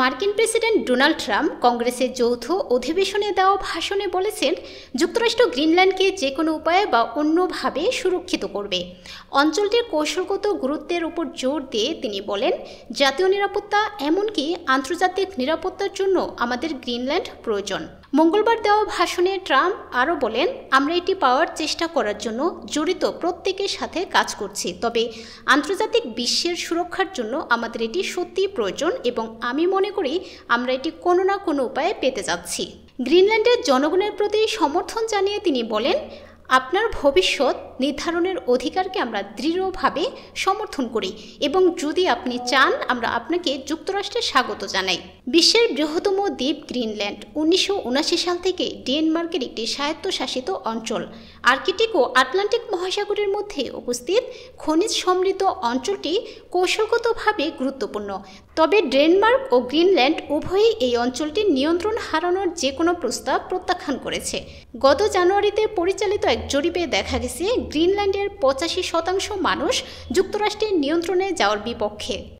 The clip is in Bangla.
মার্কিন প্রেসিডেন্ট ডোনাল্ড ট্রাম্প কংগ্রেসের যৌথ অধিবেশনে দেওয়া ভাষণে বলেছেন, যুক্তরাষ্ট্র গ্রিনল্যান্ডকে যে কোনো উপায়ে বা অন্যভাবে সুরক্ষিত করবে। অঞ্চলটির কৌশলগত গুরুত্বের উপর জোর দিয়ে তিনি বলেন, জাতীয় নিরাপত্তা এমনকি আন্তর্জাতিক নিরাপত্তার জন্য আমাদের গ্রিনল্যান্ড প্রয়োজন। মঙ্গলবার দেওয়া ভাষণে ট্রাম্প আরও বলেন, আমরা এটি পাওয়ার চেষ্টা করার জন্য জড়িত প্রত্যেকের সাথে কাজ করছি, তবে আন্তর্জাতিক বিশ্বের সুরক্ষার জন্য আমাদের এটি সত্যিই প্রয়োজন এবং আমি মনে করি আমরা এটি কোনো না কোনো উপায়ে পেতে যাচ্ছি। গ্রিনল্যান্ডের জনগণের প্রতি সমর্থন জানিয়ে তিনি বলেন, আপনার ভবিষ্যৎ নির্ধারণের অধিকারকে আমরা দৃঢ়ভাবে সমর্থন করি এবং যদি আপনি চান আমরা আপনাকে যুক্তরাষ্ট্রে স্বাগত জানাই। বিশ্বের বৃহত্তম দ্বীপ গ্রিনল্যান্ড 1979 সাল থেকে ডেনমার্কের একটি স্বায়ত্তশাসিত অঞ্চল। আর্কটিক ও আটলান্টিক মহাসাগরের মধ্যে উপস্থিত খনিজ সমৃদ্ধ অঞ্চলটি কৌশলগতভাবে গুরুত্বপূর্ণ, তবে ডেনমার্ক ও গ্রিনল্যান্ড উভয়ই এই অঞ্চলটির নিয়ন্ত্রণ হারানোর যে কোনো প্রস্তাব প্রত্যাখ্যান করেছে। গত জানুয়ারিতে পরিচালিত এক জরিপে দেখা গেছে, গ্রিনল্যান্ডের 85% মানুষ যুক্তরাষ্ট্রের নিয়ন্ত্রণে যাওয়ার বিপক্ষে।